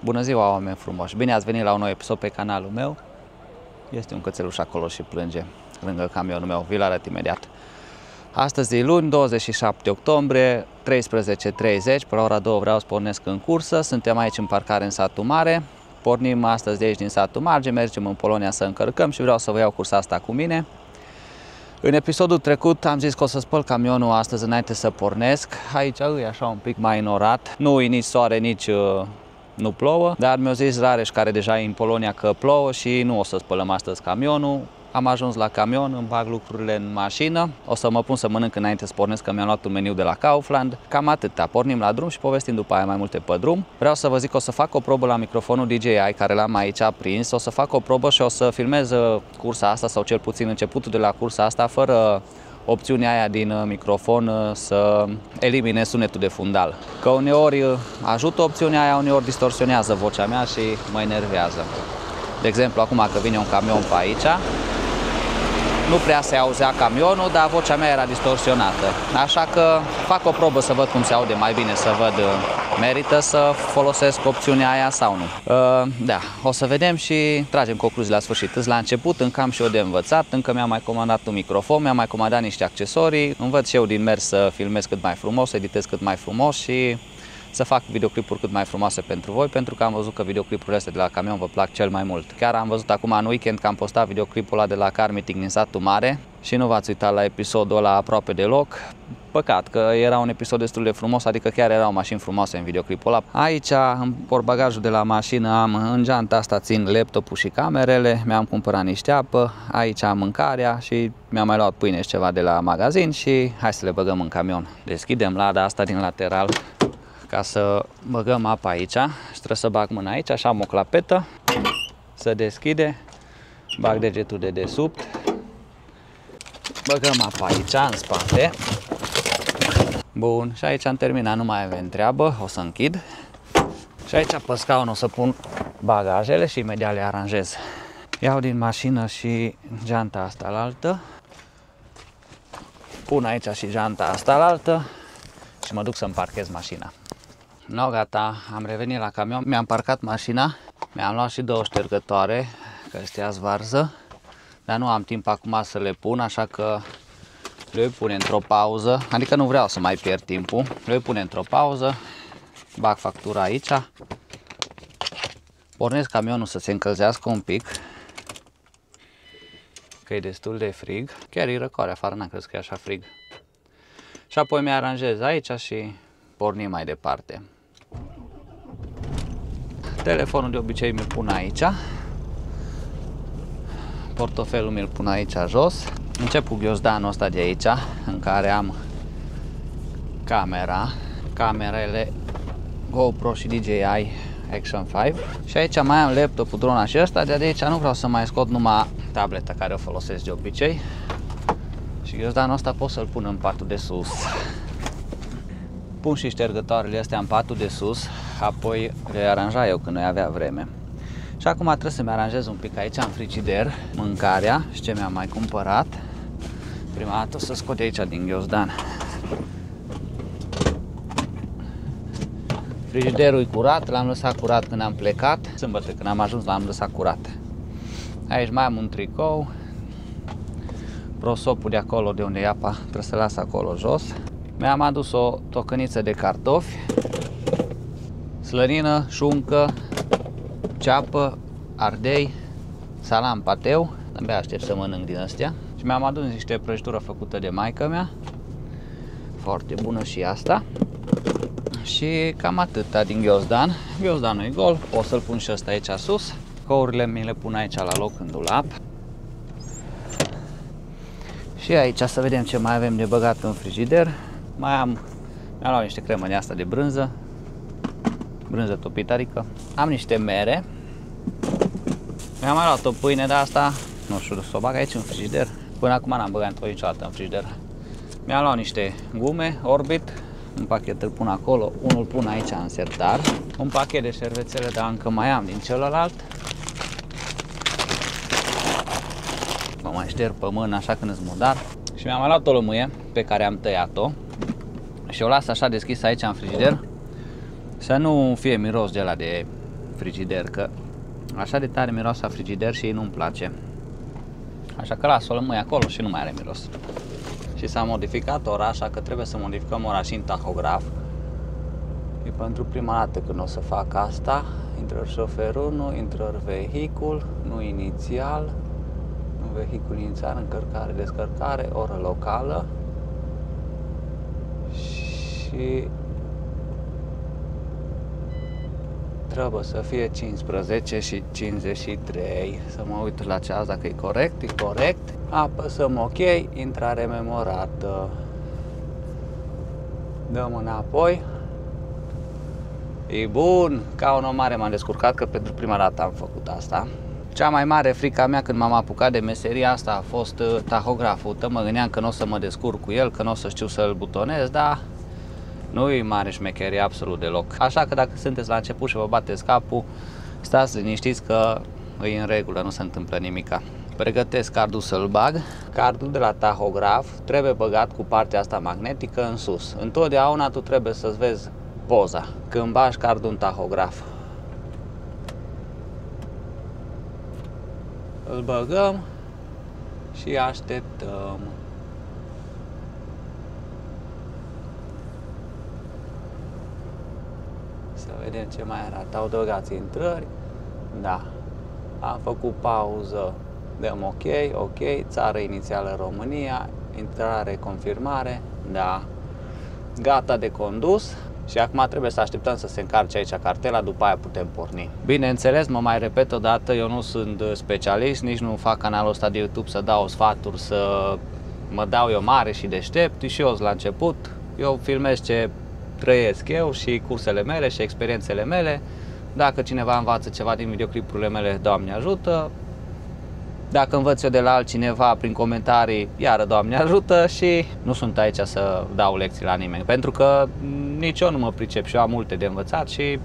Bună ziua, oameni frumoși! Bine ați venit la un nou episod pe canalul meu. Este un cățeluș acolo și plânge lângă camionul meu. Vi-l arăt imediat. Astăzi e luni, 27 octombrie, 13:30. Pe la ora 2 vreau să pornesc în cursă. Suntem aici în parcare în satul mare. Pornim astăzi de aici din satul Marge, mergem în Polonia să încărcăm și vreau să vă iau cursa asta cu mine. În episodul trecut am zis că o să spăl camionul astăzi înainte să pornesc. Aici e așa un pic mai înorat. Nu e nici soare, nici nu plouă, dar mi-a zis Rareș, care deja e în Polonia, că plouă și nu o să spălăm astăzi camionul. Am ajuns la camion, îmi bag lucrurile în mașină, o să mă pun să mănânc înainte să pornesc, că mi-am luat un meniu de la Kaufland. Cam atâta, pornim la drum și povestim după aia mai multe pe drum. Vreau să vă zic că o să fac o probă la microfonul DJI care l-am aici aprins, o să fac o probă și o să filmez cursa asta, sau cel puțin începutul de la cursa asta, fără opțiunea aia din microfon să elimine sunetul de fundal. Că uneori ajută opțiunea aia, uneori distorsionează vocea mea și mă enervează. De exemplu, acum că vine un camion pe aici, nu prea se auzea camionul, dar vocea mea era distorsionată. Așa că fac o probă să văd cum se aude mai bine, să văd merită să folosesc opțiunea aia sau nu. Da, o să vedem și tragem concluzii la sfârșit. La început încă am și eu de învățat, încă mi-am mai comandat un microfon, mi-am mai comandat niște accesorii, învăț și eu din mers să filmez cât mai frumos, să editez cât mai frumos și să fac videoclipuri cât mai frumoase pentru voi, pentru că am văzut că videoclipurile astea de la camion vă plac cel mai mult. Chiar am văzut acum în weekend că am postat videoclipul ăla de la car meeting din satul mare și nu v-ați uitat la episodul ăla aproape deloc. Păcat că era un episod destul de frumos, adică chiar erau mașini frumoase în videoclipul ăla. Aici, în portbagajul de la mașină, am în geanta asta țin laptopul și camerele, mi-am cumpărat niște apă, aici am mâncarea și mi-am mai luat pâine și ceva de la magazin și hai să le băgăm în camion. Deschidem lada asta din lateral ca să băgăm apa aici și trebuie să bag mâna aici, așa am o clapetă, se deschide, bag degetul de desubt, băgăm apa aici, în spate. Bun, și aici am terminat, nu mai avem treabă, o să închid. Și aici pe scaun o să pun bagajele și imediat le aranjez. Iau din mașină și geanta asta la altă, pun aici și geanta asta la altă și mă duc să-mi parchez mașina. No, gata, am revenit la camion, mi-am parcat mașina, mi-am luat și două ștergătoare, că astea-s varză, dar nu am timp acum să le pun, așa că le voi pune într-o pauză, adică nu vreau să mai pierd timpul, le voi pune într-o pauză, bag factura aici, pornesc camionul să se încălzească un pic, că e destul de frig, chiar e răcoare afară, n-am crezut că e așa frig, și apoi mi-aranjez aici și pornim mai departe. Telefonul de obicei mi-l pun aici, portofelul mi-l pun aici jos. Încep cu ghiozdanul ăsta de aici, în care am camerele GoPro și DJI Action 5. Și aici mai am laptopul, drona și ăsta, de aici nu vreau să mai scot numai tableta care o folosesc de obicei. Și ghiozdanul ăsta pot să-l pun în patul de sus. Pun și ștergătoarele astea în patul de sus, apoi le aranja eu când nu avea vreme. Și acum trebuie să-mi aranjez un pic aici în frigider mâncarea și ce mi-am mai cumpărat. Prima dată o să scot de aici din ghiozdan. Frigiderul e curat, l-am lăsat curat când am plecat. Sâmbătă când am ajuns l-am lăsat curat. Aici mai am un tricou. Prosopul de acolo de unde e apa trebuie să las acolo jos. Mi-am adus o tocăniță de cartofi, slănină, șuncă, ceapă, ardei, salam pateu, abia aștept să mănânc din astea. Și mi-am adus niște prăjitură făcută de maică mea, foarte bună și asta. Și cam atâta din ghiozdan. Ghiozdanul e gol, o să-l pun și ăsta aici sus. Courile mi le pun aici la loc în dulap. Și aici să vedem ce mai avem de băgat în frigider. Mi-am luat niște cremă de asta de brânză topită, adică am niște mere. Mi-am mai luat o pâine de asta, nu știu, să o bag aici în frigider. Până acum n-am băgat-o niciodată în frigider. Mi-am luat niște gume Orbit, un pachet îl pun acolo, unul pun aici în sertar. Un pachet de șervețele, dar încă mai am din celălalt. Mă mai șterg pe mână așa când îți mudar. Și mi-am mai luat o lămâie pe care am tăiat-o și o las așa deschis aici în frigider, să nu fie miros de ăla de frigider, că așa de tare miroase a frigider și ei nu-mi place. Așa că las-o lămâi acolo și nu mai are miros. Și s-a modificat ora, așa că trebuie să modificăm ora și în tahograf. E pentru prima dată când o să fac asta. Intrări șoferul, nu intrări vehicul, nu inițial, nu vehicul inițial, încărcare, descărcare, oră locală și trebuie să fie 15 și 53. Să mă uit la ceas dacă e corect, e corect. Apăsăm OK, intrare memorată. Dăm înapoi. E bun, ca un om mare m-am descurcat, că pentru prima dată am făcut asta. Cea mai mare frica mea când m-am apucat de meseria asta a fost tahograful. Mă gândeam că nu o să mă descurc cu el, că nu o să știu să-l butonez, dar nu e mare șmecherie absolut deloc. Așa că dacă sunteți la început și vă bateți capul, stați liniștiți că e în regulă, nu se întâmplă nimica. Pregătesc cardul să-l bag. Cardul de la tahograf trebuie băgat cu partea asta magnetică în sus. Întotdeauna tu trebuie să-ți vezi poza când bagi cardul în tahograf. Îl băgăm și așteptăm. Să vedem ce mai arată. Au adăugat intrări. Da. Am făcut pauză. Dăm OK, OK. Țară inițială România. Intrare, confirmare. Da. Gata de condus. Și acum trebuie să așteptăm să se încarce aici cartela, după aia putem porni. Bineînțeles, mă mai repet o dată, eu nu sunt specialist, nici nu fac canalul ăsta de YouTube să dau sfaturi, să mă dau eu mare și deștept, și eu sunt la început. Eu filmez ce trăiesc eu și cursele mele și experiențele mele. Dacă cineva învață ceva din videoclipurile mele, Doamne ajută. Dacă învăț eu de la altcineva prin comentarii, iară Doamne ajută, și nu sunt aici să dau lecții la nimeni, pentru că nici eu nu mă pricep și eu am multe de învățat și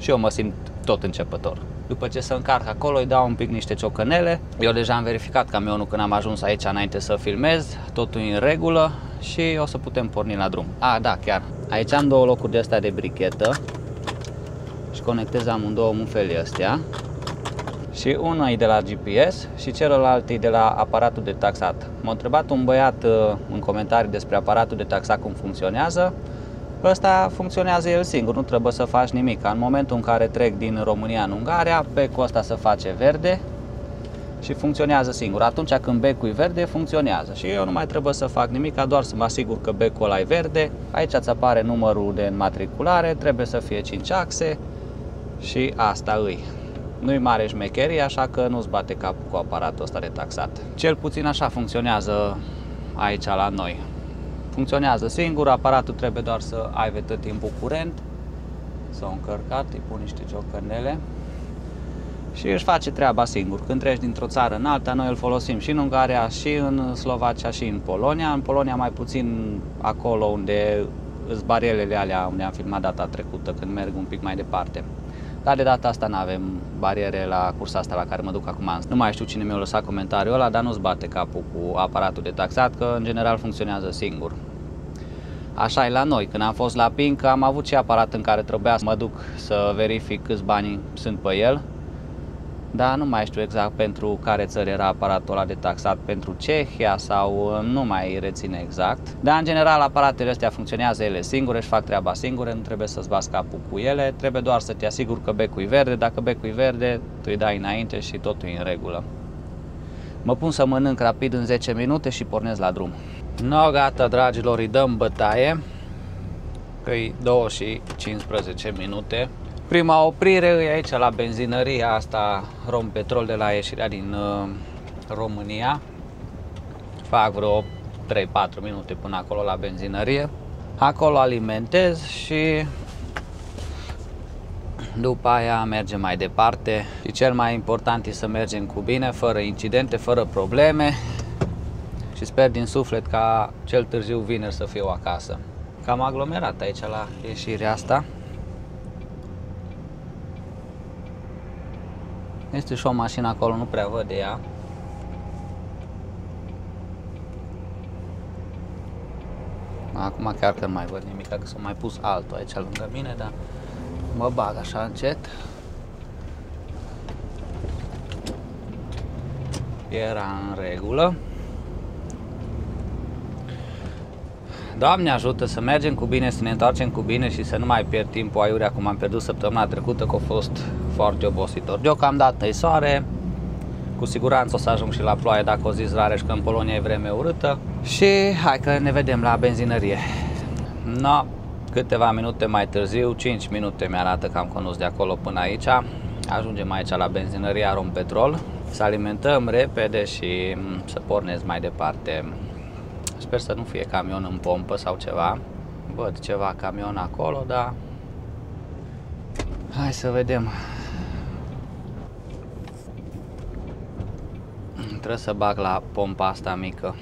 eu mă simt tot începător. După ce se încarcă acolo, îi dau un pic niște ciocănele. Eu deja am verificat camionul când am ajuns aici înainte să filmez, totul e în regulă și o să putem porni la drum. Da, chiar. Aici am două locuri de astea de brichetă și conectez amândouă mufelii astea. Și unul e de la GPS și celălalt e de la aparatul de taxat. M-a întrebat un băiat în comentarii despre aparatul de taxat cum funcționează. Ăsta funcționează el singur, nu trebuie să faci nimic. În momentul în care trec din România în Ungaria, becul ăsta se face verde și funcționează singur. Atunci când becul e verde, funcționează. Și eu nu mai trebuie să fac nimic, doar să mă asigur că becul ăla e verde. Aici îți apare numărul de înmatriculare, trebuie să fie 5 axe și asta îi. Nu-i mare șmecherie, așa că nu-ți bate capul cu aparatul ăsta de taxat. Cel puțin așa funcționează aici la noi. Funcționează singur, aparatul trebuie doar să aibă tot timpul curent. S-au încărcat, îi pun niște ciocănele și își face treaba singur. Când treci dintr-o țară în alta, noi îl folosim și în Ungaria, și în Slovacia, și în Polonia. În Polonia mai puțin acolo unde îs barierele alea unde am filmat data trecută, când merg un pic mai departe. Dar de data asta nu avem bariere la cursa asta la care mă duc acum. Nu mai știu cine mi-a lăsat comentariul ăla, dar nu-ți bate capul cu aparatul de taxat, că în general funcționează singur. Așa e la noi. Când am fost la Pink, am avut și aparat în care trebuia să mă duc să verific câți bani sunt pe el. Dar nu mai știu exact pentru care țări era aparatul ăla de taxat, pentru Cehia sau nu mai reține exact. Dar în general aparatele astea funcționează ele singure, își fac treaba singure, nu trebuie să-ți bați capul cu ele, trebuie doar să te asiguri că becul e verde. Dacă becul e verde, tu îi dai înainte și totul e în regulă. Mă pun să mănânc rapid în 10 minute și pornesc la drum. No, gata, dragilor, îi dăm bătaie, că e 2 și 15 minute. Prima oprire e aici la benzinăria asta Rompetrol de la ieșirea din România. Fac vreo 3-4 minute până acolo la benzinărie. Acolo alimentez și după aia mergem mai departe. Și cel mai important e să mergem cu bine, fără incidente, fără probleme. Și sper din suflet ca cel târziu vineri să fiu acasă. Cam aglomerat aici la ieșirea asta. Este și o mașină acolo, nu prea văd de ea. Acum chiar că nu mai văd nimic, că s-a mai pus altul aici lângă mine, dar mă bag așa încet. era în regulă. Doamne ajută să mergem cu bine, să ne întoarcem cu bine și să nu mai pierd timpul aiurea cum am pierdut săptămâna trecută, că a fost foarte obositor. Deocamdată e soare, cu siguranță o să ajung și la ploaie dacă o zi Rareș, că în Polonia e vreme urâtă. Și hai că ne vedem la benzinărie. No, câteva minute mai târziu, 5 minute mi-arată că am condus de acolo până aici. Ajungem aici la benzinăria Rompetrol, să alimentăm repede și să pornesc mai departe. Sper să nu fie camion în pompă sau ceva. Văd ceva camion acolo, dar hai să vedem. Trebuie să bag la pompa asta mică.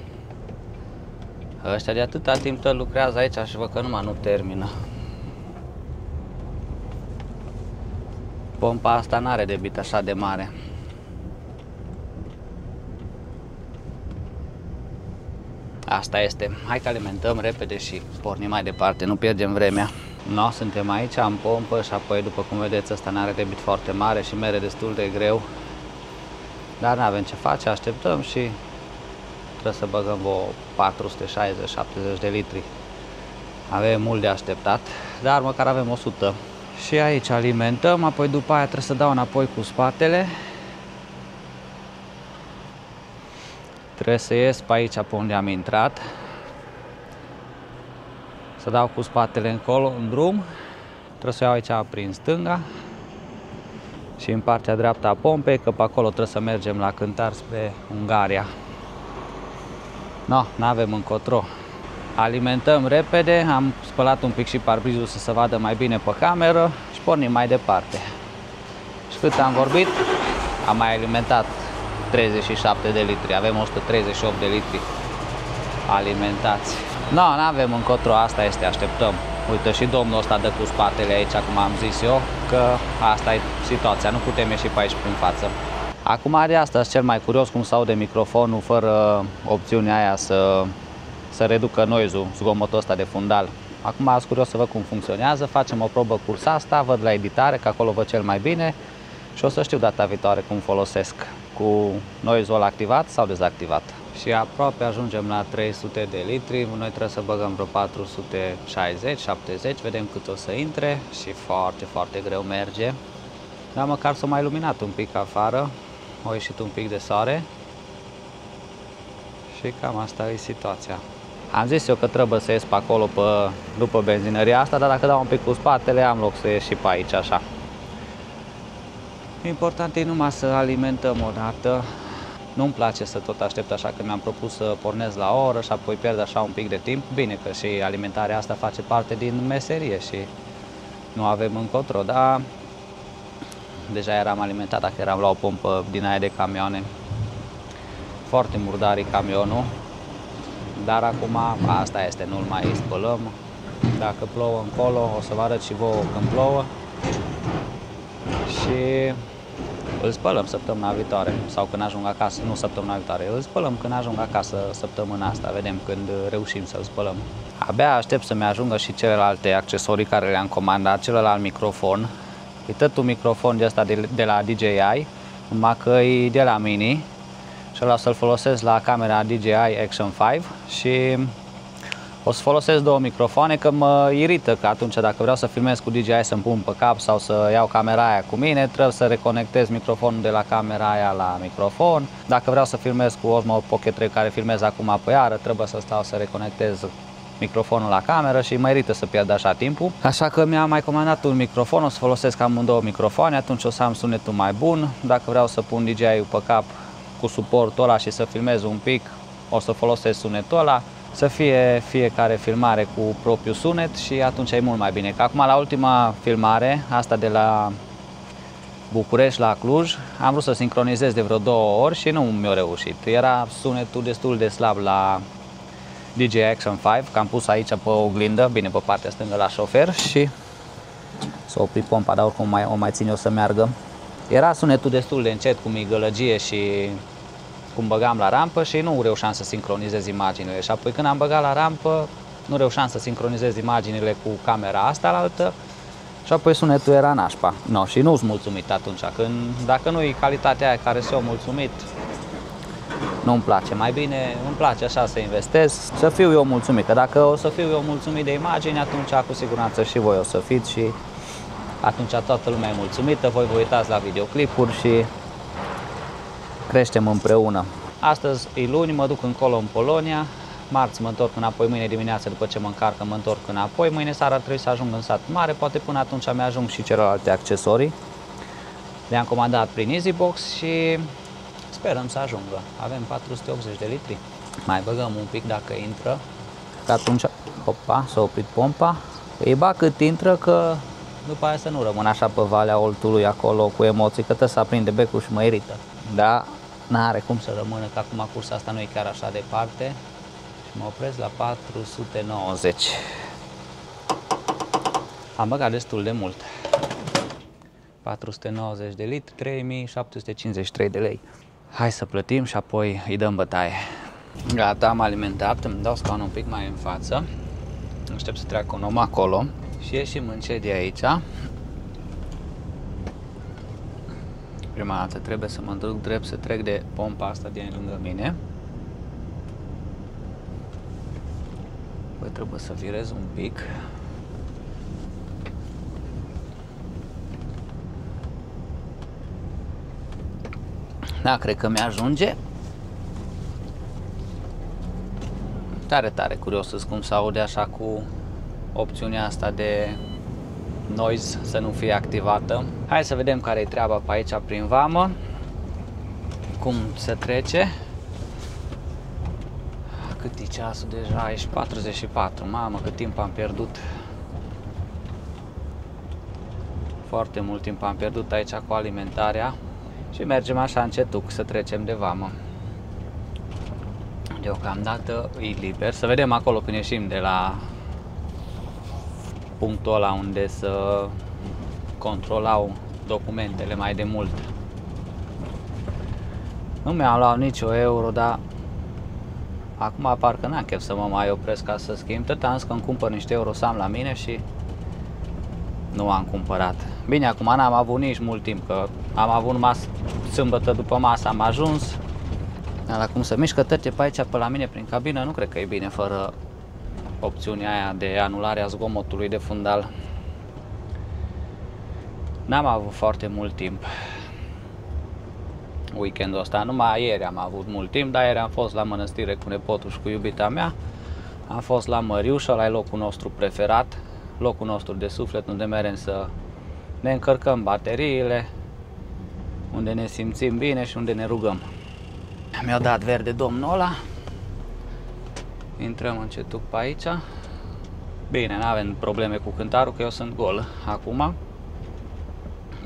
Ăștia de atâta timp tot lucrează aici și văd că numai nu termină. Pompa asta n-are debit așa de mare. Asta este. Hai că alimentăm repede și pornim mai departe, nu pierdem vremea. No, suntem aici în pompă și apoi, după cum vedeți, ăsta n-are debit foarte mare și mere destul de greu. Dar n-avem ce face, așteptăm și trebuie să băgăm vreo 460-70 de litri. Avem mult de așteptat, dar măcar avem 100. Și aici alimentăm, apoi după aia trebuie să dau înapoi cu spatele. Trebuie să ies pe aici pe unde am intrat. Să dau cu spatele încolo, în drum. Trebuie să iau aici prin stânga. Și în partea dreaptă a pompei, că pe acolo trebuie să mergem la Cântar spre Ungaria. No, n-avem încotro. Alimentăm repede, am spălat un pic și parbrizul să se vadă mai bine pe cameră și pornim mai departe. Și cât am vorbit, am mai alimentat 37 de litri, avem 138 de litri alimentați. No, n-avem încotro, asta este, așteptăm. Uite, și domnul ăsta dă cu spatele aici, cum am zis eu, că asta e situația, nu putem ieși pe aici prin față. Acum de asta cel mai curios cum s-aude microfonul fără opțiunea aia să reducă noise-ul, zgomotul ăsta de fundal. Acum sunt curios să văd cum funcționează, facem o probă cursa asta, văd la editare, că acolo văd cel mai bine și o să știu data viitoare cum folosesc, cu noise-ul activat sau dezactivat. Și aproape ajungem la 300 de litri, noi trebuie să băgăm vreo 460-70, vedem cât o să intre și foarte, foarte greu merge. Dar măcar s-a mai iluminat un pic afară, a ieșit un pic de soare și cam asta e situația. Am zis eu că trebuie să ies pe acolo după benzinăria asta, dar dacă dau un pic cu spatele am loc să ies și pe aici așa. Important e numai să alimentăm o dată. Nu-mi place să tot aștept așa, că mi-am propus să pornesc la o oră și apoi pierd așa un pic de timp. Bine că și alimentarea asta face parte din meserie și nu avem încotro, dar deja eram alimentat dacă eram la o pompă din aia de camioane. Foarte murdar e camionul, dar acum asta este, nu-l mai spălăm. Dacă plouă încolo, o să vă arăt și vouă când plouă și îl spălăm săptămâna viitoare sau când ajung acasă, nu săptămâna viitoare, îl spălăm când ajung acasă săptămâna asta, vedem când reușim să-l spălăm. Abia aștept să-mi ajungă și celelalte accesorii care le-am comandat, celălalt microfon. E tot un microfon de ăsta de la DJI, numai că e de la Mini și ăla o să-l folosesc la camera DJI Action 5 și o să folosesc două microfoane, că mă irită că atunci dacă vreau să filmez cu DJI să-mi pun pe cap sau să iau camera aia cu mine, trebuie să reconectez microfonul de la camera aia la microfon. Dacă vreau să filmez cu Osmo Pocket 3 care filmez acum pe iară, trebuie să stau să reconectez microfonul la cameră și mă irită să pierd așa timpul. Așa că mi-am mai comandat un microfon, o să folosesc amândouă microfoane, atunci o să am sunetul mai bun. Dacă vreau să pun DJI-ul pe cap cu suportul ăla și să filmez un pic, o să folosesc sunetul ăla. Să fie fiecare filmare cu propriul sunet și atunci e mult mai bine. Că acum la ultima filmare, asta de la București la Cluj, am vrut să sincronizez de vreo 2 ori și nu mi-a reușit. Era sunetul destul de slab la DJI Action 5, că am pus aici pe oglindă, bine pe partea stângă la șofer și s-a oprit pompa, dar oricum o mai țin eu să meargă. Era sunetul destul de încet, cu migălăgie și cum băgam la rampă și nu reușeam să sincronizez imaginile. Și apoi când am băgat la rampă, nu reușeam să sincronizez imaginile cu camera asta la altă și apoi sunetul era nașpa. No, și nu-s mulțumit atunci, dacă nu e calitatea aia care s-o mulțumit, nu-mi place. Mai bine îmi place așa să investez, să fiu eu mulțumit. Că dacă o să fiu eu mulțumit de imagini, atunci cu siguranță și voi o să fiți și atunci toată lumea e mulțumită. Voi vă uitați la videoclipuri și creștem împreună. Astăzi e luni, mă duc încolo în Polonia. Marți mă întorc înapoi, mâine dimineață după ce mă încarcă mă întorc înapoi. Mâine seara ar trebui să ajung în sat mare, poate până atunci mi-ajung și celelalte accesorii. Le-am comandat prin EasyBox și sperăm să ajungă. Avem 480 de litri. Mai băgăm un pic dacă intră. Că atunci, opa, s-a oprit pompa. Îi bag cât intră, că după aia să nu rămân așa pe Valea Oltului acolo cu emoții, că trebuie să aprinde becul și mă irită. Da, n-are cum să rămână, că acum cursa asta nu e chiar așa departe. Și mă opresc la 490. Am băgat destul de mult. 490 de litri, 3753 de lei. Hai să plătim și apoi îi dăm bătaie. Gata, am alimentat, îmi dau scaunul un pic mai în față. Aștept să treacă un om acolo și ieșim încet de aici. Prima dată trebuie să mă duc drept să trec de pompa asta din lângă mine. Păi trebuie să virez un pic. Da, cred că mi-ajunge. Tare, tare curios cum se aude așa cu opțiunea asta de noise să nu fie activată. Hai să vedem care e treaba pe aici prin vamă. Cum se trece. Cât e ceasul deja? Ești 44. Mamă, cât timp am pierdut. Foarte mult timp am pierdut aici cu alimentarea. Și mergem așa încetuc să trecem de vamă. Deocamdată e liber. Să vedem acolo când ieșim de la punctul ăla unde să controlau documentele mai de mult. Nu mi-am luat nicio euro, dar acum parcă n-am chef să mă mai opresc ca să schimb. Tot am zis că îmi cumpăr niște euro să am la mine și nu am cumpărat. Bine, acum n-am avut nici mult timp, că am avut numai sâmbătă după masă am ajuns. Dar cum se mișcă tăte pe aici, pe la mine, prin cabină, nu cred că e bine fără opțiunea aia de anulare a zgomotului de fundal. N-am avut foarte mult timp weekendul ăsta, numai ieri am avut mult timp, dar ieri am fost la mănăstire cu nepotul și cu iubita mea. Am fost la Măriuș, ăla e locul nostru preferat, locul nostru de suflet, unde merem să ne încărcăm bateriile, unde ne simțim bine și unde ne rugăm. Mi-a dat verde domnul ăla. Intrăm încetuc pe aici. Bine, n-avem probleme cu cântarul, că eu sunt gol acum.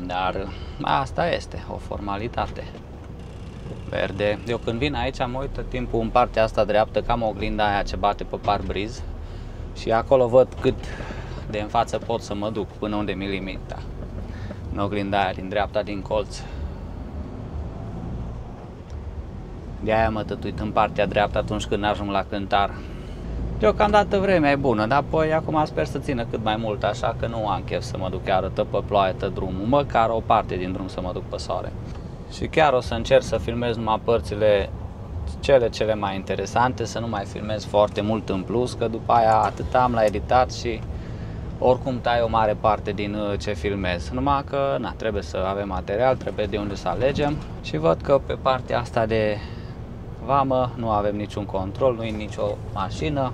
Dar asta este o formalitate. Verde. Eu când vin aici mă uit tot timpul în partea asta dreaptă, cam oglinda aia ce bate pe parbriz. Și acolo văd cât de în față pot să mă duc, până unde mi limita. În oglinda aia din dreapta, din colț. De aia mă tătuit în partea dreaptă atunci când ajung la cântar. Deocamdată vremea e bună, dar apoi acum sper să țină cât mai mult, așa că nu am chef să mă duc chiar pe ploaie tot drumul, măcar o parte din drum să mă duc pe soare. Și chiar o să încerc să filmez numai părțile cele mai interesante, să nu mai filmez foarte mult în plus, că după aia atât am la editat și oricum tai o mare parte din ce filmez. Numai că na, trebuie să avem material, trebuie de unde să alegem și văd că pe partea asta de vamă nu avem niciun control, nu e nicio mașină,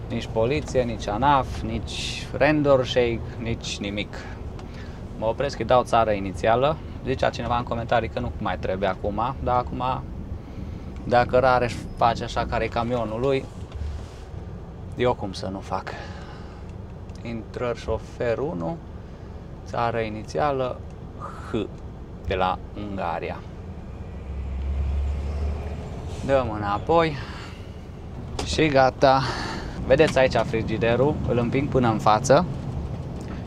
nici poliție, nici ANAF, nici render shake, nici nimic. Mă opresc, îi dau țară inițială. Zicea cineva în comentarii că nu mai trebuie acum, dar acum dacă Rareș face așa care e camionul lui, eu cum să nu fac. Intrări șofer 1, țară inițială H de la Ungaria. Dăm înapoi și gata. Vedeți aici frigiderul, îl împing până în față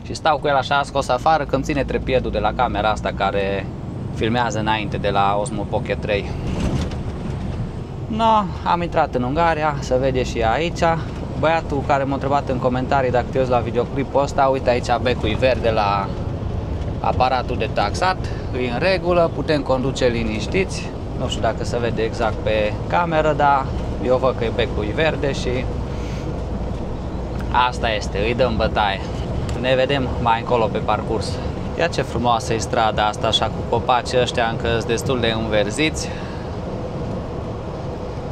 și stau cu el așa scos afară că îmi ține trepiedul de la camera asta care filmează înainte de la Osmo Pocket 3. No, am intrat în Ungaria, se vede și aici. Băiatul care m-a întrebat în comentarii dacă te uiți la videoclipul ăsta, uite aici becul verde la aparatul de taxat, e în regulă, putem conduce liniștiți. Nu știu dacă se vede exact pe cameră, dar eu văd că becul e verde și asta este, îi dăm bătaie. Ne vedem mai încolo pe parcurs. Ia ce frumoasă e strada asta, așa cu copacii ăștia încă sunt destul de înverziți.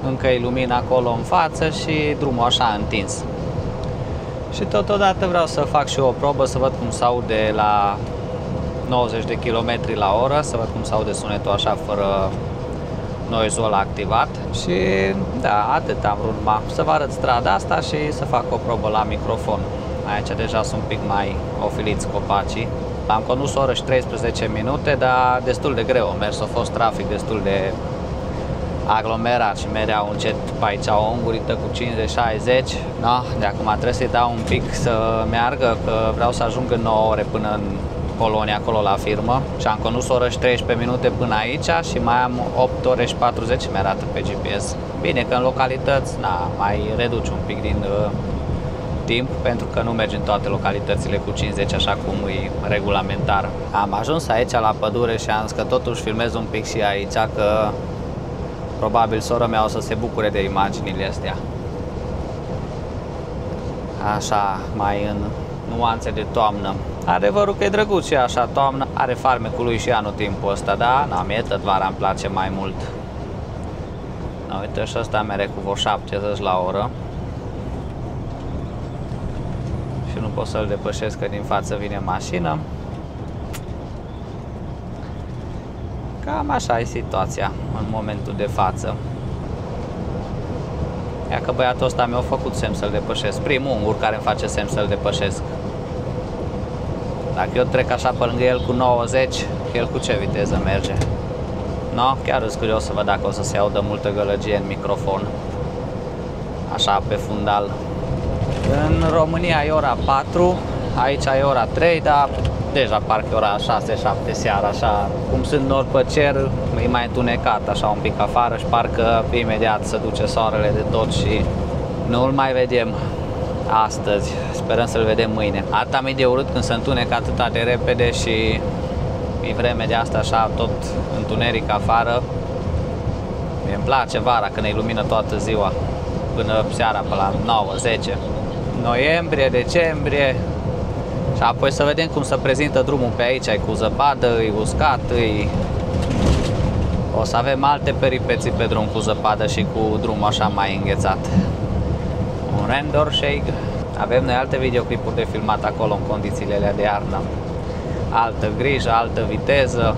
Încă e lumină acolo în față și drumul așa întins. Și totodată vreau să fac și eu o probă să văd cum se aude la 90 de km la oră, să văd cum se aude sunetul așa fără noise-ul ăla activat. Și da, atât am vrut numai să vă arăt strada asta și să fac o probă la microfon. Aici deja sunt un pic mai ofiliți copacii. Am condus o oră și 13 minute, dar destul de greu a mers, a fost trafic destul de aglomerat și mereau încet pe aici o ungurită cu 50-60. No, de acum trebuie să-i dau un pic să meargă, că vreau să ajung în 9 ore până în Polonia, acolo la firmă. Și am condus o oră și 13 minute până aici și mai am 8 ore și 40 mi-arată pe GPS. Bine că în localități, na, mai reduci un pic din timp, pentru că nu mergi în toate localitățile cu 50 așa cum e regulamentar. Am ajuns aici la pădure și am zis că totuși filmez un pic și aici, că probabil sora mea o să se bucure de imaginile astea. Așa, mai în nuanțe de toamnă. Adevărul că e drăguț și așa toamnă, are farmecul lui și anul timpul ăsta, dar na, mie tot vara îmi place mai mult. Na, uite, și ăsta mere cu vreo 70 la oră. Și nu pot să-l depășesc, că din față vine mașină. Cam așa e situația în momentul de față. Ia că băiatul ăsta mi-a făcut semn să-l depășesc. Primul ungur care îmi face semn să-l depășesc. Dacă eu trec așa pe lângă el cu 90, el cu ce viteză merge? No, chiar sunt curios să văd dacă o să se audă multă gălăgie în microfon. Așa pe fundal. În România e ora 4, aici e ora 3, dar deja parcă e ora 6-7 seara, așa cum sunt nori pe cer, e mai întunecat așa un pic afară și parcă imediat se duce soarele de tot și nu-l mai vedem astăzi. Sperăm să-l vedem mâine. Atâta mi de urât când se întunecă atâta de repede și e vreme de asta așa tot întuneric afară. Mie îmi place vara când e lumină toată ziua până seara pe la 9-10. Noiembrie, decembrie. Și apoi să vedem cum se prezintă drumul pe aici, e cu zăpadă, e uscat, o să avem alte peripeții pe drum cu zăpadă și cu drumul așa mai înghețat. Un render shake. Avem noi alte videoclipuri de filmat acolo în condițiile alea de iarnă. Altă grijă, altă viteză.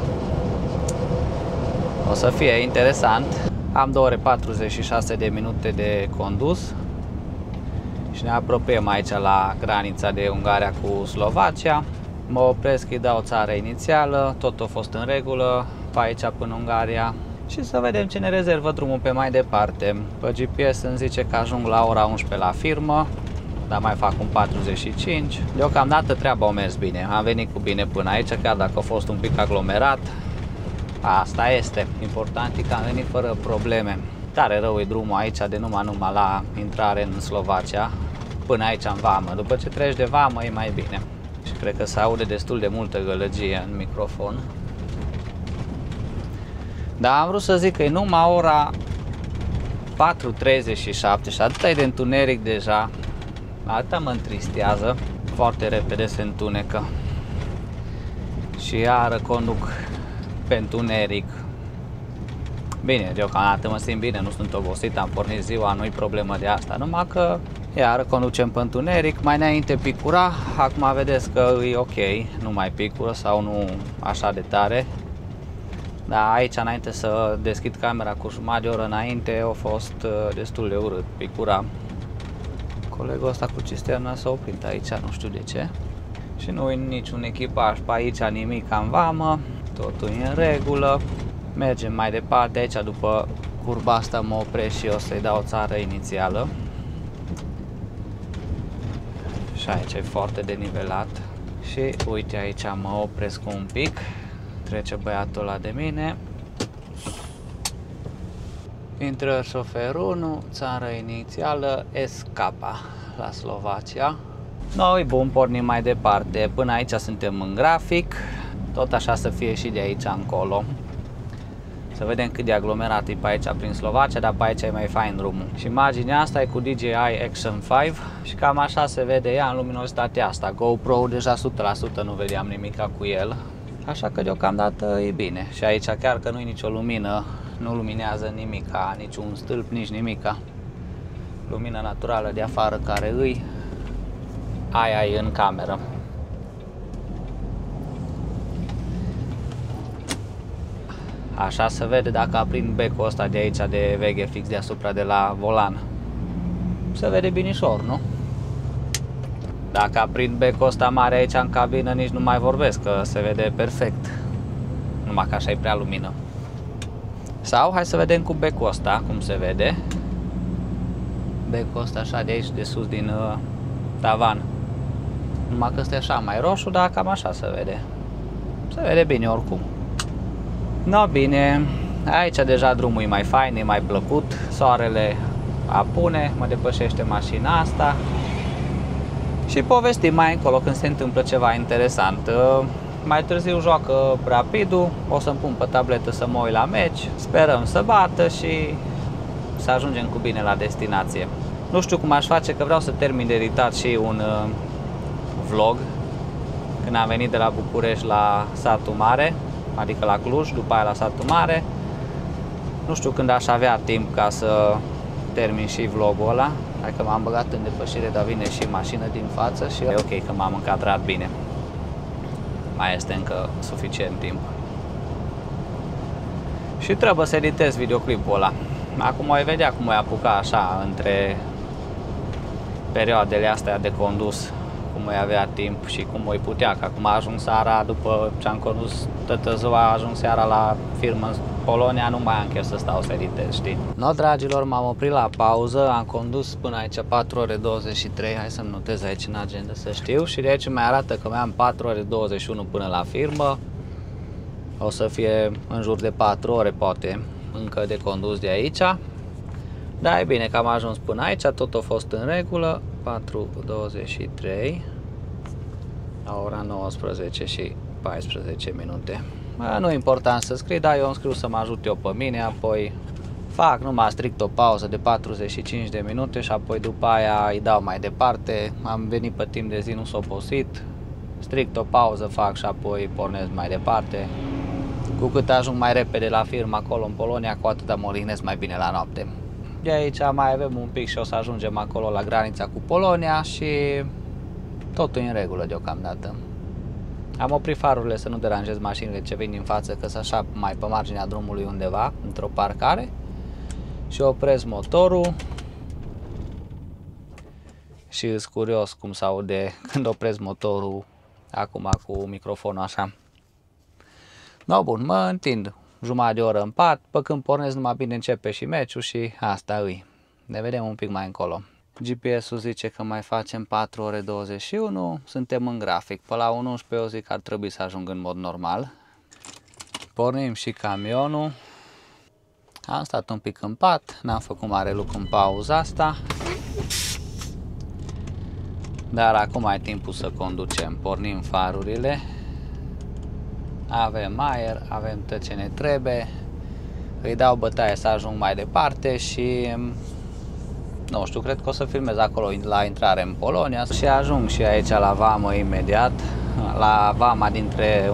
O să fie interesant. Am 2 ore 46 de minute de condus. Și ne apropiem aici la granița de Ungaria cu Slovacia. Mă opresc, îi dau țara inițială, tot a fost în regulă pe aici până în Ungaria. Și să vedem ce ne rezervă drumul pe mai departe. Pe GPS îmi zice că ajung la ora 11 la firmă, dar mai fac un 45. Deocamdată treaba a mers bine, am venit cu bine până aici, chiar dacă a fost un pic aglomerat. Asta este, important e că am venit fără probleme. Tare rău e drumul aici de numai la intrare în Slovacia, până aici în vamă. După ce treci de vamă e mai bine. Și cred că se aude destul de multă gălăgie în microfon. Dar am vrut să zic că e numai ora 4:37 și atâta e de întuneric deja. Atâta mă întristează. Foarte repede se întunecă. Și iară conduc pe întuneric. Bine, deocamdată mă simt bine, nu sunt obosit, am pornit ziua, nu-i problemă de asta, numai că iară conducem pe întuneric, mai înainte picura, acum vedeți că e ok, nu mai picură sau nu așa de tare. Dar aici, înainte să deschid camera cu jumătate de oră înainte, a fost destul de urât, picura. Colegul ăsta cu cisterna s-a oprit aici, nu știu de ce. Și nu e niciun echipaj pe aici, nimic în vamă, totul e în regulă. Mergem mai departe, aici după curba asta mă opresc și o să-i dau țară inițială. Și aici e foarte denivelat. Și uite aici mă opresc un pic. Trece băiatul ăla de mine. Intră șoferul 1, țară inițială, SK la Slovacia. Noi, bun, pornim mai departe. Până aici suntem în grafic. Tot așa să fie și de aici încolo. Să vedem cât de aglomerat e pe aici prin Slovacia, dar pe aici e mai fain drumul. Și imaginea asta e cu DJI Action 5 și cam așa se vede ea în luminozitatea asta. GoPro deja 100% nu vedeam nimica cu el, așa că deocamdată e bine. Și aici chiar că nu e nicio lumină, nu luminează nimica, niciun stâlp, nici nimica. Lumina naturală de afară care îi, aia e în cameră. Așa se vede dacă aprind becul ăsta de aici de veche fix deasupra de la volan. Se vede binișor, nu? Dacă aprind becul ăsta mare aici în cabină, nici nu mai vorbesc, că se vede perfect. Numai că așa e prea lumină. Sau hai să vedem cu becul ăsta cum se vede. Becul ăsta așa de aici, de sus din tavan. Numai că este așa mai roșu, dar cam așa se vede. Se vede bine oricum. No, bine, aici deja drumul e mai fain, e mai plăcut, soarele apune, mă depășește mașina asta și povestim mai încolo când se întâmplă ceva interesant. Mai târziu joacă Rapidul, o să-mi pun pe tabletă să mă uit la meci, sperăm să bată și să ajungem cu bine la destinație. Nu știu cum aș face, că vreau să termin de editat și un vlog când am venit de la București la Satul Mare, adică la Cluj, după aia la Satul Mare. Nu știu când aș avea timp ca să termin și vlogul ăla. Hai că m-am băgat în depășire, dar vine și mașină din față și e ok că m-am încadrat bine. Mai este încă suficient timp. Și trebuie să editez videoclipul ăla. Acum voi vedea cum voi apuca așa între perioadele astea de condus, cum voi avea timp și cum voi putea, că acum ajung seara, după ce am condus toată ziua, ajung seara la firmă în Polonia, nu mai am chef să stau să editez, știi? No, dragilor, m-am oprit la pauză, am condus până aici 4 ore 23, hai să-mi notez aici în agenda să știu, și de aici mi arată că mai am 4 ore 21 până la firmă. O să fie în jur de 4 ore, poate, încă de condus de aici. Da, e bine că am ajuns până aici, tot a fost în regulă. 4:23 la ora 19 și 14 minute. Nu e important să scriu, dar eu îmi scriu să mă ajut eu pe mine, apoi fac numai strict o pauză de 45 de minute și apoi după aia îi dau mai departe. Am venit pe timp de zi, nu s-a obosit, strict o pauză fac și apoi pornesc mai departe. Cu cât ajung mai repede la firmă acolo în Polonia, cu atât mă odihnesc mai bine la noapte. De aici mai avem un pic și o să ajungem acolo la granița cu Polonia și totul e în regulă deocamdată. Am oprit farurile să nu deranjez mașinile ce vin din față, că sunt așa mai pe marginea drumului undeva, într-o parcare. Și opresc motorul și îs curios cum se aude când opresc motorul acum cu microfonul așa. No, bun, mă întind jumătate de oră în pat, pe când pornesc numai bine începe și meciul și asta îi. Ne vedem un pic mai încolo. GPS-ul zice că mai facem 4 ore 21, suntem în grafic. Pe la 11 eu zic că ar trebui să ajung în mod normal. Pornim și camionul. Am stat un pic în pat, n-am făcut mare lucru în pauza asta. Dar acum ai timpul să conducem. Pornim farurile. Avem aer, avem tot ce ne trebuie. Îi dau bătaie să ajung mai departe și nu știu, cred că o să filmez acolo la intrare în Polonia și ajung și aici la vamă imediat, la vama dintre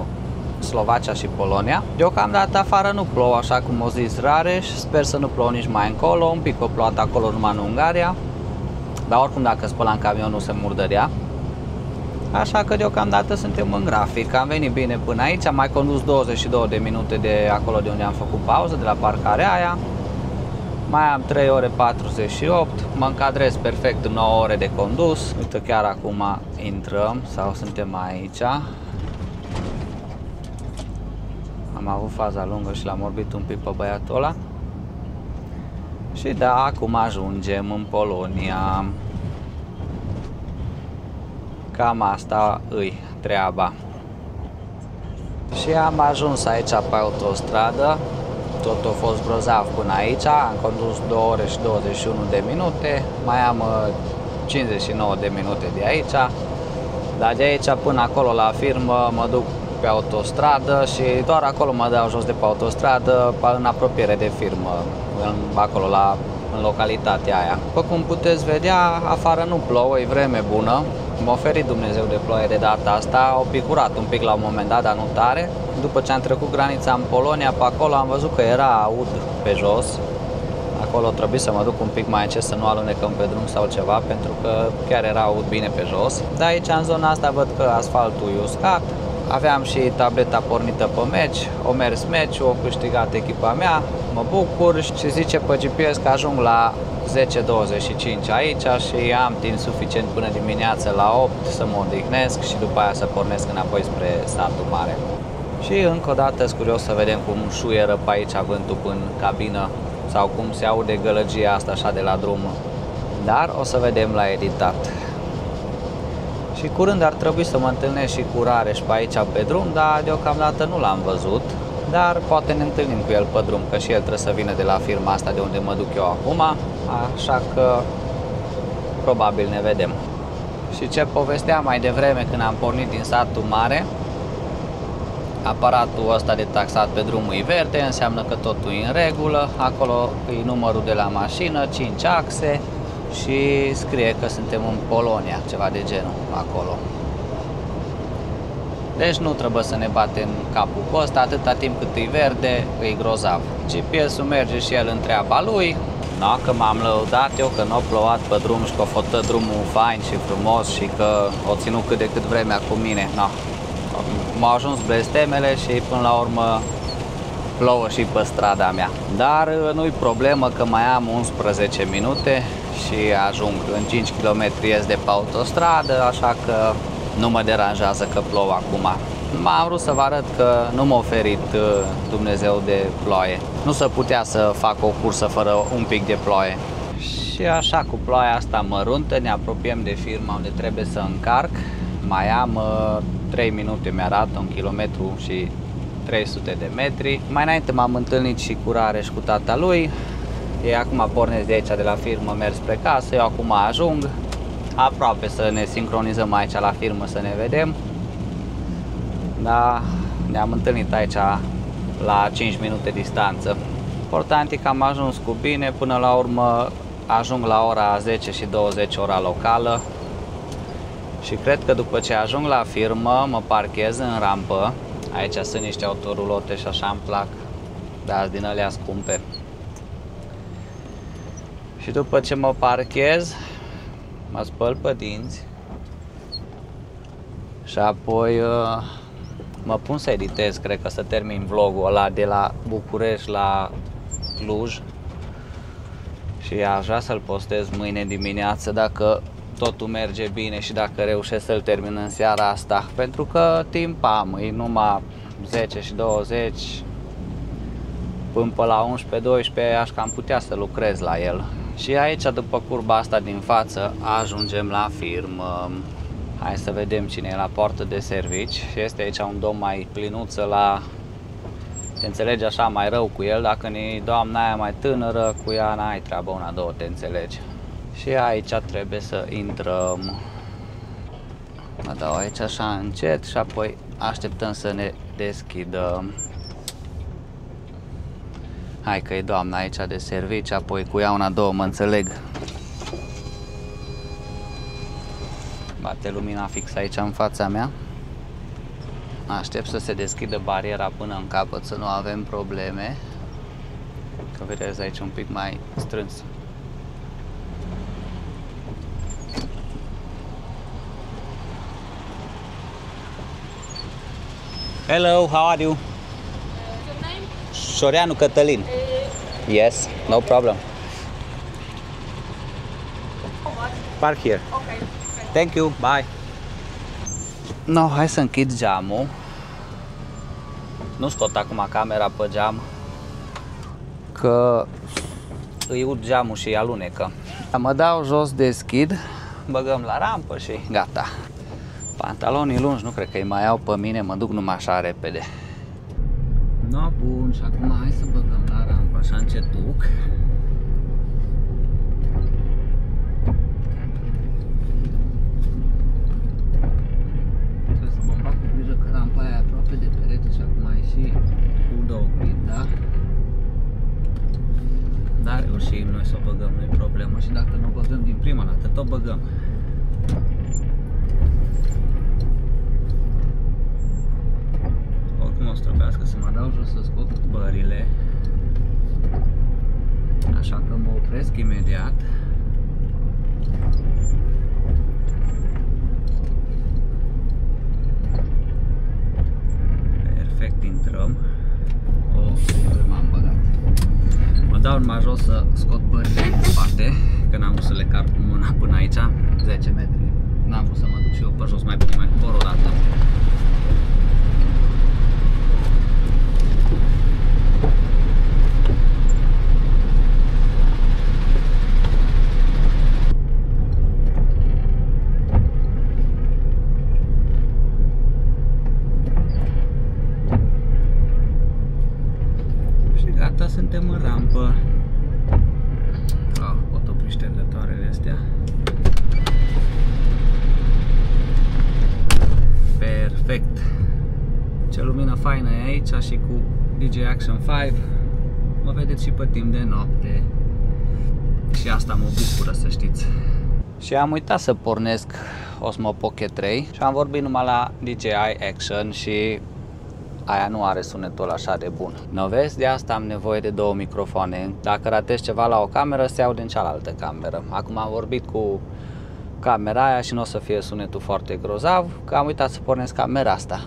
Slovacia și Polonia. Deocamdată afară nu plouă așa cum o zis Rareș, sper să nu plouă nici mai încolo, un pic o plouat acolo numai în Ungaria, dar oricum dacă spălam camionul nu se murdărea. Așa că deocamdată suntem în grafic, am venit bine până aici, am mai condus 22 de minute de acolo de unde am făcut pauză, de la parcarea aia. Mai am 3 ore 48, mă încadrez perfect în 9 ore de condus. Uite, chiar acum intrăm sau suntem aici. Am avut faza lungă și l-am orbit un pic pe băiatul ăla. Și da, acum ajungem în Polonia. Cam asta îi treaba. Și am ajuns aici pe autostradă. Tot a fost grozav până aici, am condus 2 ore și 21 de minute, mai am 59 de minute de aici, dar de aici până acolo la firmă mă duc pe autostradă și doar acolo mă dau jos de pe autostradă, în apropiere de firmă, acolo în localitatea aia. După cum puteți vedea, afară nu plouă, e vreme bună. M-a oferit Dumnezeu de ploaie de data asta, au picurat un pic la un moment dat, dar nu tare. După ce am trecut granița în Polonia, pe acolo am văzut că era aud pe jos. Acolo trebuie să mă duc un pic mai încet să nu alunecăm pe drum sau ceva, pentru că chiar era aud bine pe jos. Dar aici, în zona asta, văd că asfaltul e uscat. Aveam și tableta pornită pe meci, o mers meciul, o câștigat echipa mea, mă bucur și zice pe GPS că ajung la 10:25 aici și am timp suficient până dimineață la 8 să mă odihnesc și după aia să pornesc înapoi spre satul mare. Și încă o dată sunt curios să vedem cum șuieră pe aici vântul în cabină sau cum se aude gălăgia asta așa de la drum, dar o să vedem la editat. Și curând ar trebui să mă întâlnesc și cu Rareș pe aici pe drum, dar deocamdată nu l-am văzut. Dar poate ne întâlnim cu el pe drum, că și el trebuie să vină de la firma asta de unde mă duc eu acum, așa că probabil ne vedem. Și ce povesteam mai devreme când am pornit din satul mare, aparatul ăsta de taxat pe drumul e verde, înseamnă că totul e în regulă, acolo e numărul de la mașină, 5 axe și scrie că suntem în Polonia, ceva de genul acolo. Deci nu trebuie să ne batem capul cu ăsta, atâta timp cât e verde, e grozav. GPS-ul merge și el în treaba lui. No, că m-am lăudat eu că nu a plouat pe drum și că a făcut drumul fain și frumos și că o ținut cât de cât vremea cu mine. No. M-au ajuns blestemele și până la urmă plouă și pe strada mea. Dar nu-i problemă că mai am 11 minute și ajung în 5 km ies de pe autostradă, așa că nu mă deranjează că plouă acum. M-am vrut să vă arăt că nu m-a oferit Dumnezeu de ploaie. Nu se putea să fac o cursă fără un pic de ploaie. Și așa, cu ploaia asta măruntă, ne apropiem de firma unde trebuie să încarc. Mai am 3 minute, mi-arată 1 kilometru și 300 de metri. Mai înainte m-am întâlnit și cu Rareș, cu tata lui. Ei acum pornesc de aici, de la firmă, merg spre casă, eu acum ajung. Aproape să ne sincronizăm aici la firmă să ne vedem. Da, ne-am întâlnit aici la 5 minute distanță. Important e că am ajuns cu bine, până la urmă ajung la ora 10:20 ora locală. Și cred că după ce ajung la firmă, mă parchez în rampă. Aici sunt niște autorulote și așa îmi plac, dar din alea scumpe. Și după ce mă parchez, mă spăl pe dinți și apoi mă pun să editez, cred că să termin vlogul ăla de la București la Cluj și aș vrea să-l postez mâine dimineață dacă totul merge bine și dacă reușesc să-l termin în seara asta, pentru că timp am, e numai 10:20, până pe la 11-12 aș cam putea să lucrez la el. Și aici, după curba asta din față, ajungem la firmă. Hai să vedem cine e la poartă de servici. Și este aici un domn mai plinuță, te înțelegi așa mai rău cu el. Dacă e doamna aia mai tânără, cu ea n-ai treabă, una, două, te înțelegi. Și aici trebuie să intrăm. Mă dau aici așa încet și apoi așteptăm să ne deschidă. Hai că e doamna aici de servici, apoi cu ea una, două, mă înțeleg. Bate lumina fix aici în fața mea. Aștept să se deschidă bariera până în capăt, să nu avem probleme. Că vedeți aici un pic mai strâns. Hello, how are you? Your name? Șoreanu Cătălin. Yes, no problem. Park here. Okay. Thank you, bye. No, hai să închid geamul. Nu scot acum camera pe geam, că îi ud geamul și îi alunecă. Mă dau jos, deschid, băgăm la rampă și gata. Pantalonii lungi nu cred că îi mai iau pe mine, mă duc numai așa repede. No, bun, și acum hai să băgăm la rampă așa încetuc. Trebuie să mă fac cu grijă că rampa aia e aproape. aproape de perete și acum ai și udă oglinda. Dar reușim noi să o băgăm, nu-i problemă, și dacă nu o băgăm din prima dată, tot băgăm. Oricum o să trebuiască să mă dau jos să scot bările, așa că mă opresc imediat. Perfect, intrăm. M-am băgat. Mă dau numai jos să scot bările în spate, că n-am vrut să le car cu mâna până aici, 10 metri. N-am vrut să mă duc și eu pe jos, mai bine mai cobor o dată. Gata, suntem în rampă. Pot opri ștergătoarele astea. Perfect. Ce lumină faină e aici și cu DJI Action 5. Mă vedeți și pe timp de noapte. Și asta mă bucură, să știți. Și am uitat să pornesc Osmo Pocket 3 și am vorbit numai la DJI Action și aia nu are sunetul așa de bun. Nu vezi? De asta am nevoie de două microfoane. Dacă ratez ceva la o cameră, se aude în cealaltă cameră. Acum am vorbit cu camera aia și nu o să fie sunetul foarte grozav, că am uitat să pornesc camera asta.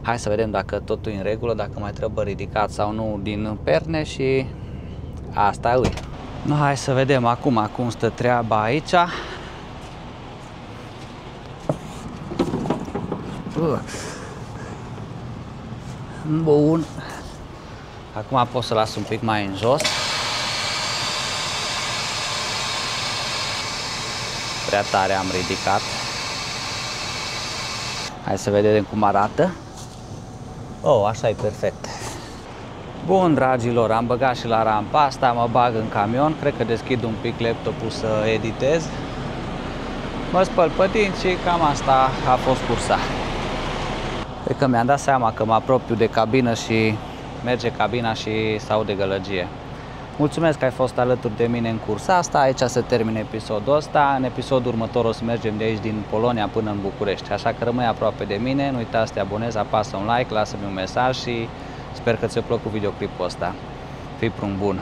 Hai să vedem dacă totul e în regulă, dacă mai trebuie ridicat sau nu din perne și asta e. No, hai să vedem acum cum stă treaba aici. Bun. Acum pot să las un pic mai în jos. Prea tare am ridicat. Hai să vedem cum arată. Oh, așa e perfect. Bun, dragilor, am băgat și la rampa asta, mă bag în camion. Cred că deschid un pic laptopul să editez. Mă spăl pe dinți și cam asta a fost cursa. Cred că mi-am dat seama că mă apropiu de cabină și merge cabina și se aude gălăgie. Mulțumesc că ai fost alături de mine în cursa asta. Aici se termină episodul ăsta. În episodul următor o să mergem de aici din Polonia până în București. Așa că rămâi aproape de mine. Nu uita să te abonezi, apasă un like, lasă-mi un mesaj și sper că ți-a plăcut videoclipul ăsta. Fii prun bun!